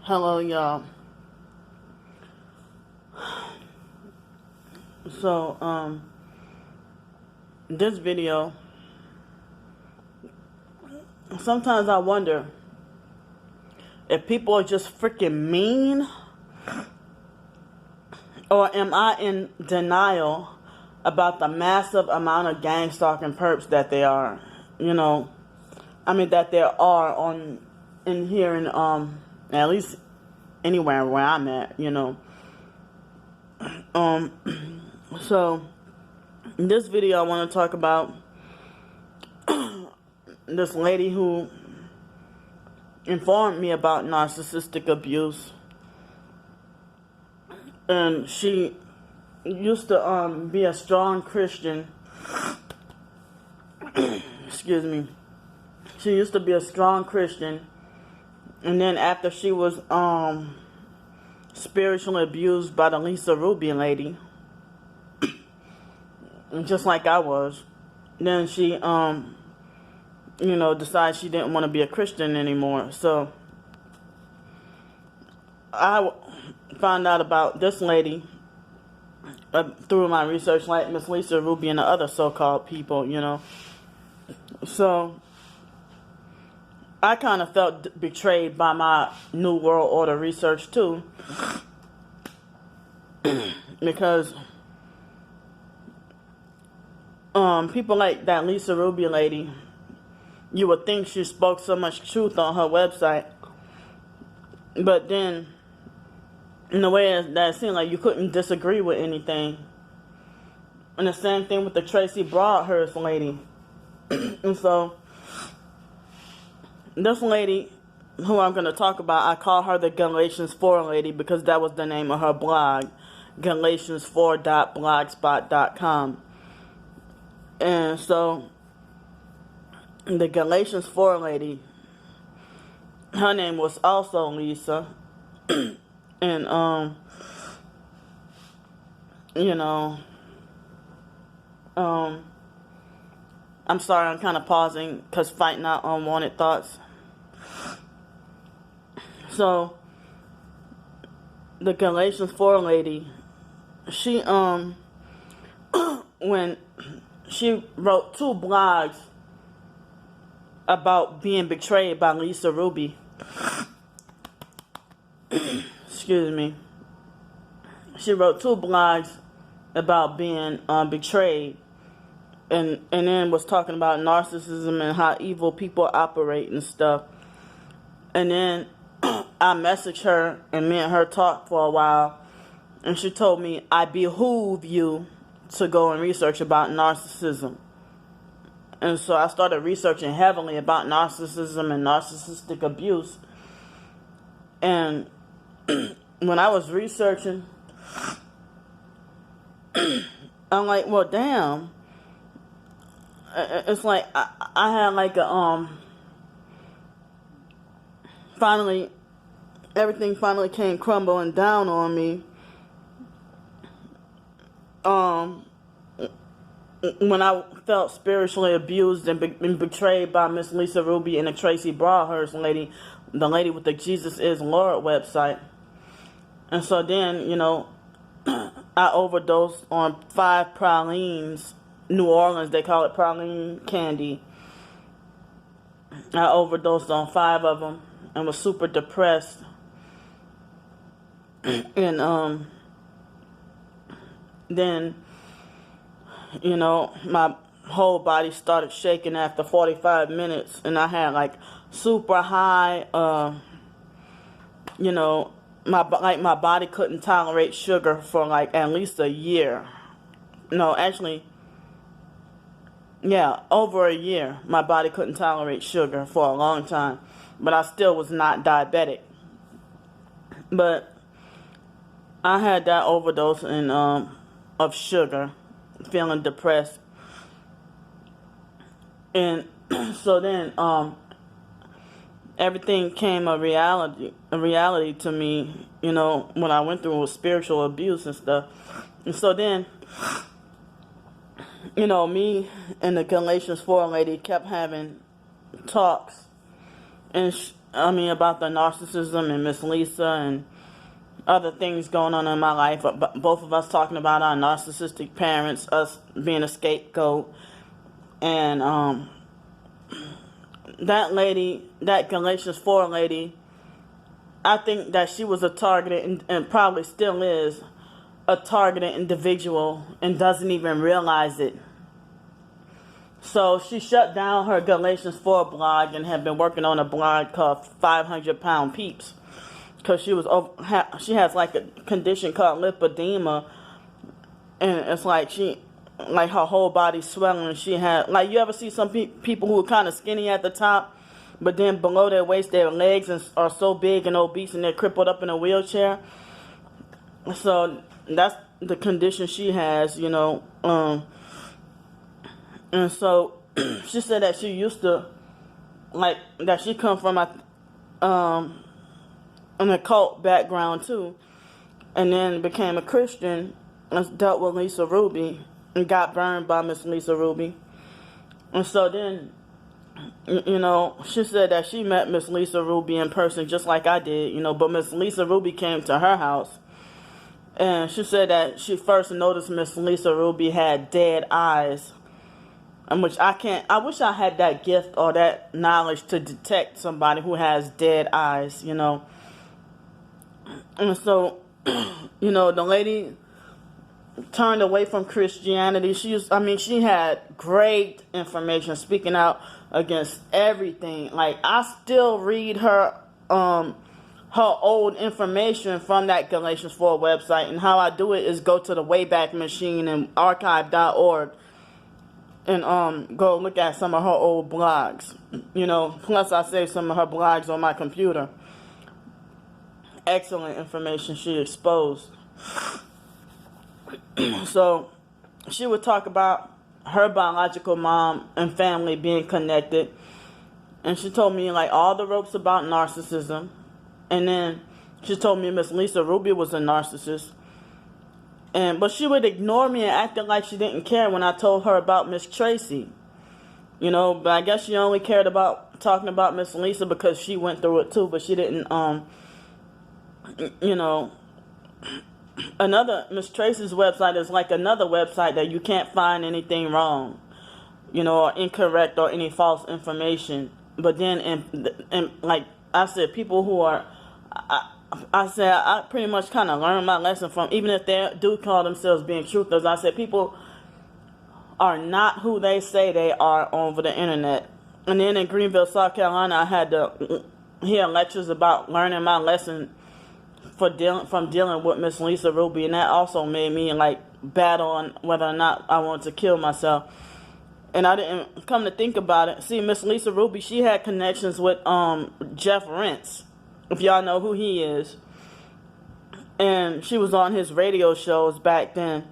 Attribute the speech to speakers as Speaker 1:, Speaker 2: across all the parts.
Speaker 1: Hello, y'all. So, this video, sometimes I wonder if people are just freaking mean, or am I in denial about the massive amount of gang stalking perps that they are, that there are in here in, at least anywhere where I'm at, So, in this video, I want to talk about this lady who informed me about narcissistic abuse. And she used to be a strong Christian. Excuse me. She used to be a strong Christian. And then after she was spiritually abused by the Lisa Ruby lady, just like I was, then she decided she didn't want to be a Christian anymore. So I found out about this lady through my research, like Miss Lisa Ruby and the other so-called people, So I kind of felt betrayed by my New World Order research too, because people like that Lisa Ruby lady, you would think she spoke so much truth on her website, but then in a way that it seemed like you couldn't disagree with anything. And the same thing with the Tracy Broadhurst lady. And so this lady who I'm going to talk about, I call her the Galatians 4 lady because that was the name of her blog, Galatians4.blogspot.com. And so the Galatians 4 lady, her name was also Lisa. And I'm sorry, I'm kind of pausing because fighting out unwanted thoughts. So the Galatians 4 lady, she when she wrote 2 blogs about being betrayed by Lisa Ruby. Excuse me. She wrote 2 blogs about being betrayed, and then was talking about narcissism and how evil people operate and stuff. And then I messaged her, and me and her talked for a while, and she told me I behoove you to go and research about narcissism. And so I started researching heavily about narcissism and narcissistic abuse. And when I was researching, I'm like, well, damn. It's like I had like a finally, everything finally came crumbling down on me. When I felt spiritually abused and betrayed by Miss Lisa Ruby and the Tracy Broadhurst lady, the lady with the Jesus is Lord website. And so then, I overdosed on 5 pralines. New Orleans, they call it praline candy. I overdosed on 5 of them and was super depressed. And then, my whole body started shaking after 45 minutes, and I had like super high, my body couldn't tolerate sugar for like at least a year. No, actually, yeah, over a year. My body couldn't tolerate sugar for a long time, but I still was not diabetic. But I had that overdose of sugar, feeling depressed. And so then everything came a reality to me, when I went through spiritual abuse and stuff. And so then, me and the Galatians 4 lady kept having talks. And about the narcissism and Miss Lisa and other things going on in my life. Both of us talking about our narcissistic parents, us being a scapegoat, and that lady, that Galatians 4 lady, I think that she was a targeted and probably still is a targeted individual and doesn't even realize it. So she shut down her Galatians 4 blog and had been working on a blog called 500 Pound Peeps, because she has like a condition called lipedema, and it's like her whole body swelling. She had, like, you ever see some people who are kind of skinny at the top, but then below their waist their legs are so big and obese and they're crippled up in a wheelchair. So that's the condition she has, and so she said that she used to, like, that she come from an occult background too, and then became a Christian and dealt with Lisa Ruby and got burned by Miss Lisa Ruby. And so then, she said that she met Miss Lisa Ruby in person just like I did, but Miss Lisa Ruby came to her house. And she said that she first noticed Miss Lisa Ruby had dead eyes. Which I wish I had that gift or that knowledge to detect somebody who has dead eyes, And so, the lady turned away from Christianity. She had great information speaking out against everything. Like, I still read her old information from that Galatians 4 website, and how I do it is go to the Wayback Machine and archive.org and go look at some of her old blogs. Plus I save some of her blogs on my computer. Excellent information she exposed. So she would talk about her biological mom and family being connected, and she told me like all the ropes about narcissism. And then she told me Miss Lisa Ruby was a narcissist. But she would ignore me and acting like she didn't care when I told her about Miss Tracy. But I guess she only cared about talking about Miss Lisa because she went through it too, but she didn't, another, Miss Tracy's website is like another website that you can't find anything wrong, or incorrect or any false information. But then, and like I said, people who are, I pretty much kind of learned my lesson from, even if they do call themselves being truthers, I said people are not who they say they are over the internet. And then in Greenville, South Carolina, I had to hear lectures about learning my lesson from dealing with Miss Lisa Ruby, and that also made me like battle on whether or not I wanted to kill myself. And I didn't come to think about it. See, Miss Lisa Ruby, she had connections with Jeff Rentz, if y'all know who he is. And she was on his radio shows back then.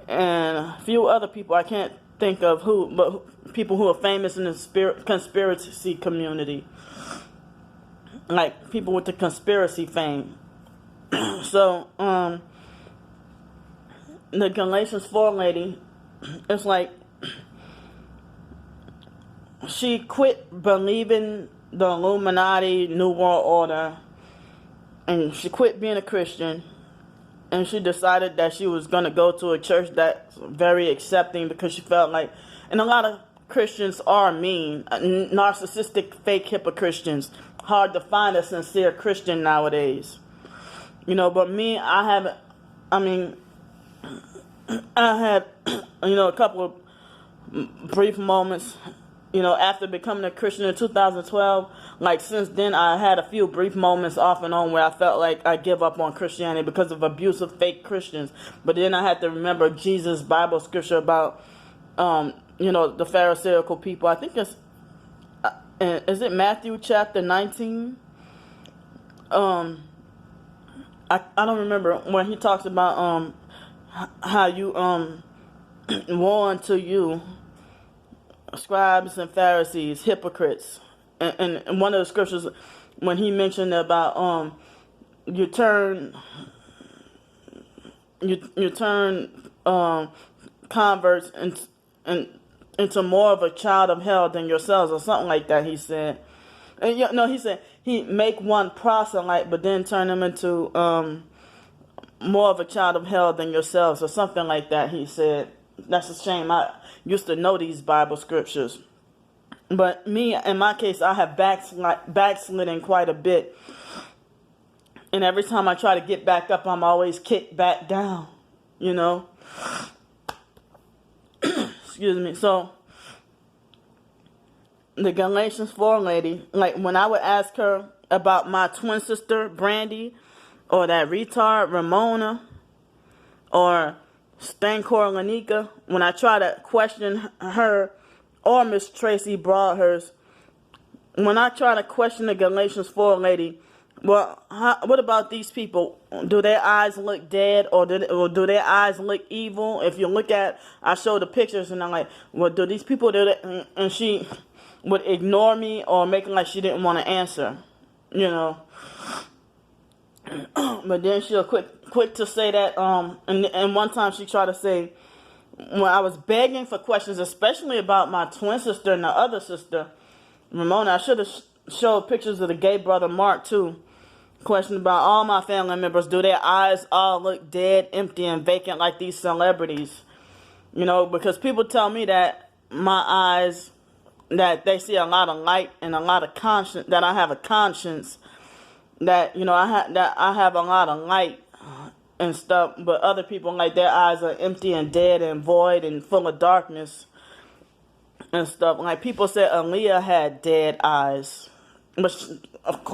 Speaker 1: And a few other people, I can't think of who, but people who are famous in the conspiracy community. Like people with the conspiracy fame. So, the Galatians 4 lady, it's like, she quit believing the Illuminati, New World Order, and she quit being a Christian, and she decided that she was going to go to a church that's very accepting, because she felt like, and a lot of Christians are mean, narcissistic, fake Christians. Hard to find a sincere Christian nowadays. But me, I had, a couple of brief moments, after becoming a Christian in 2012, like since then I had a few brief moments off and on where I felt like I give up on Christianity because of abusive fake Christians. But then I had to remember Jesus' Bible scripture about, the Pharisaical people. I think it's, is it Matthew chapter 19? I don't remember when he talks about how you woe unto you, scribes and Pharisees, hypocrites. And one of the scriptures, when he mentioned about you turn converts into more of a child of hell than yourselves, or something like that, he said. And, no, he said he make one proselyte, but then turn him into more of a child of hell than yourselves, or something like that. He said, that's a shame. I used to know these Bible scriptures. But me, in my case, I have backslidden quite a bit. And every time I try to get back up, I'm always kicked back down, you know. Excuse me. So, the Galatians 4 lady, like when I would ask her about my twin sister, Brandy, or that retard, Ramona, or Stancor Lanika, when I try to question her, or Miss Tracy Broadhurst, when I try to question the Galatians 4 lady, well, what about these people? Do their eyes look dead, or do their eyes look evil? If you look at, I show the pictures, and I'm like, well, do these people do that? And she would ignore me or make it like she didn't want to answer, you know. But then she'll quick to say that, and one time she tried to say, when I was begging for questions, especially about my twin sister and the other sister, Ramona, I should have showed pictures of the gay brother Mark too. Question about all my family members. Do their eyes all look dead, empty, and vacant like these celebrities? You know, because people tell me that my eyes, that they see a lot of light and a lot of conscience, that I have a conscience, that, you know, I have a lot of light and stuff, but other people, like, their eyes are empty and dead and void and full of darkness and stuff. Like, people said Aaliyah had dead eyes, but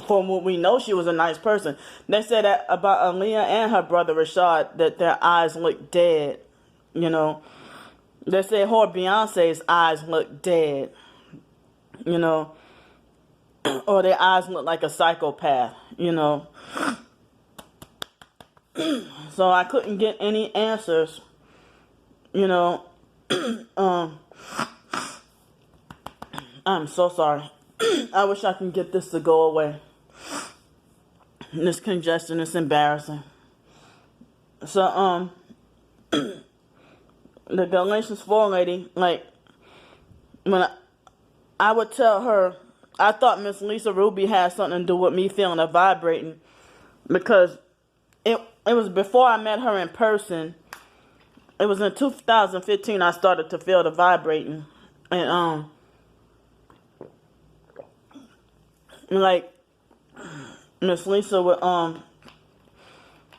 Speaker 1: from what we know, she was a nice person. They said that about Aaliyah and her brother Rashad, that their eyes look dead, you know. They said her Beyonce's eyes look dead, you know, or their eyes look like a psychopath, you know. So I couldn't get any answers, you know. I'm so sorry. I wish I can get this to go away. This congestion is embarrassing. So, the Galatians 4 lady, like, when I would tell her, I thought Miss Lisa Ruby had something to do with me feeling a vibrating, because it was before I met her in person. It was in 2015 I started to feel the vibrating. And, like, Miss Lisa would,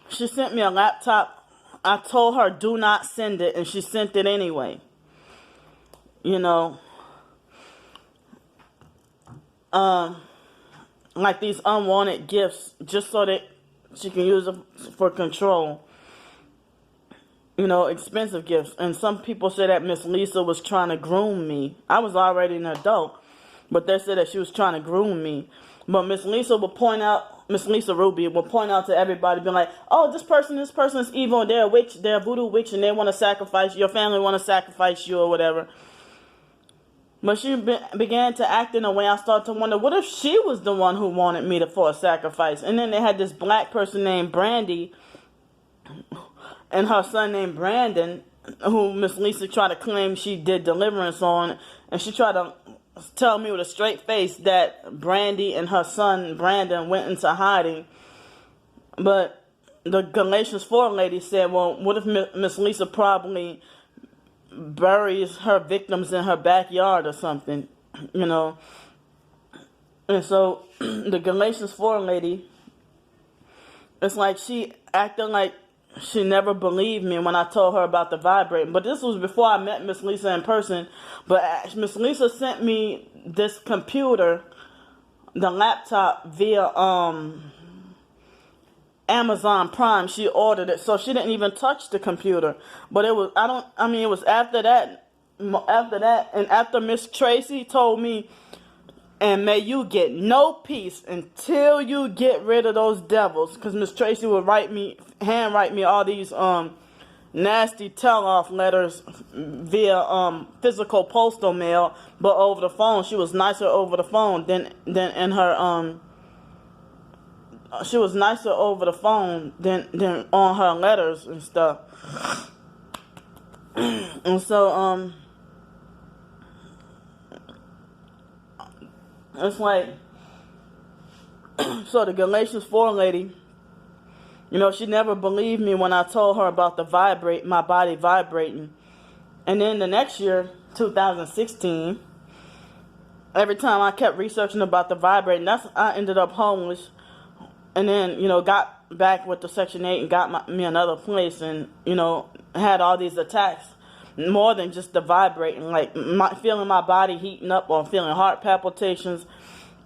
Speaker 1: she sent me a laptop. I told her, do not send it, and she sent it anyway. You know, like these unwanted gifts, just so that she can use them for control. You know, expensive gifts. And some people say that Miss Lisa was trying to groom me. I was already an adult, but they said that she was trying to groom me. But Miss Lisa Ruby will point out to everybody, be like, oh, this person is evil, they're a witch, they're a voodoo witch, and they want to sacrifice you, your family want to sacrifice you or whatever. But she began to act in a way I started to wonder, what if she was the one who wanted me for a sacrifice? And then they had this black person named Brandy and her son named Brandon, who Miss Lisa tried to claim she did deliverance on, and she tried to tell me with a straight face that Brandy and her son Brandon went into hiding. But the Galatians 4 lady said, well, what if Miss Lisa probably buries her victims in her backyard or something, you know? And so the Galatians 4 lady, it's like she acted like she never believed me when I told her about the vibrating. But this was before I met Miss Lisa in person. But Miss Lisa sent me this computer, the laptop, via Amazon Prime. She ordered it, so she didn't even touch the computer. But it was it was after that, and after Miss Tracy told me, and may you get no peace until you get rid of those devils. Because Miss Tracy would handwrite me all these nasty tell-off letters via physical postal mail. But over the phone, she was nicer over the phone than in her she was nicer over the phone than on her letters and stuff. And so it's like So the Galatians 4 lady, she never believed me when I told her about my body vibrating. And then the next year, 2016, every time I kept researching about the vibrating, I ended up homeless. And then, got back with the Section 8 and got me another place, and, had all these attacks. More than just the vibrating, like feeling my body heating up, or feeling heart palpitations,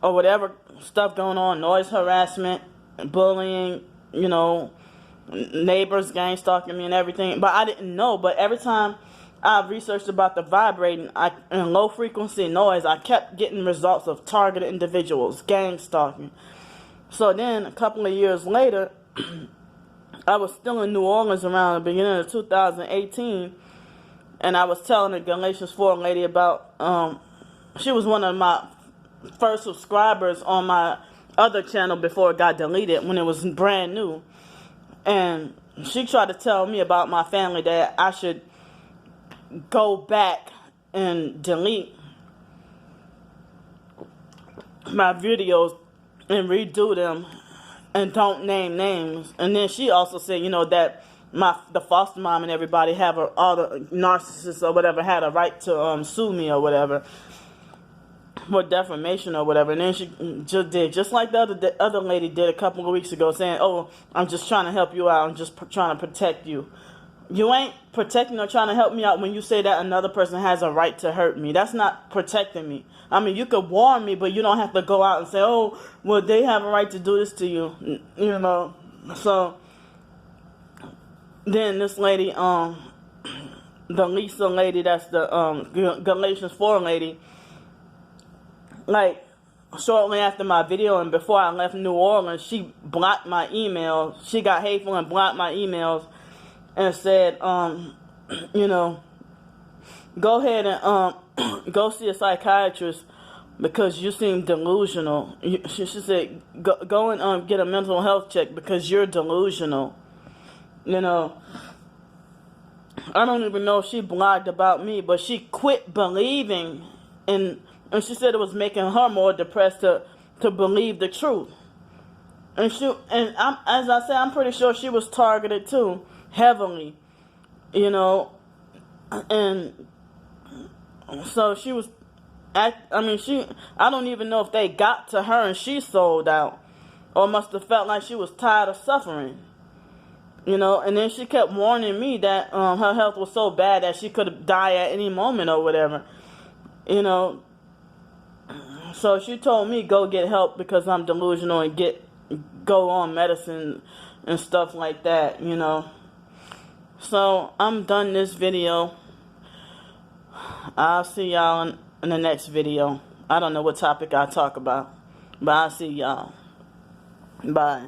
Speaker 1: or whatever stuff going on, noise harassment, bullying, neighbors gang stalking me and everything. But I didn't know. But every time I researched about the vibrating and low frequency noise, I kept getting results of targeted individuals, gang stalking. So then a couple of years later, I was still in New Orleans around the beginning of 2018, and I was telling the Galatians 4 lady about, she was one of my first subscribers on my other channel before it got deleted, when it was brand new. And she tried to tell me about my family, that I should go back and delete my videos and redo them and don't name names. And then she also said, that the foster mom and everybody all the narcissists or whatever had a right to sue me or whatever for defamation or whatever. And then she just did, just like the other lady did a couple of weeks ago, saying, "Oh, I'm just trying to help you out. I'm just trying to protect you." You ain't protecting or trying to help me out when you say that another person has a right to hurt me. That's not protecting me. I mean, you could warn me, but you don't have to go out and say, "Oh, well, they have a right to do this to you." So then this lady, the Lisa lady, that's the Galatians 4 lady, like, shortly after my video and before I left New Orleans, she blocked my emails. She got hateful and blocked my emails and said, go ahead and go see a psychiatrist because you seem delusional. She said, go and get a mental health check because you're delusional. I don't even know if she blogged about me, but she quit believing, and she said it was making her more depressed to believe the truth. And as I said, I'm pretty sure she was targeted too, heavily, and so she was. I don't even know if they got to her and she sold out, or must have felt like she was tired of suffering. And then she kept warning me that her health was so bad that she could die at any moment or whatever. So she told me go get help because I'm delusional and go on medicine and stuff like that. So I'm done this video. I'll see y'all in the next video. I don't know what topic I talk about, but I'll see y'all. Bye.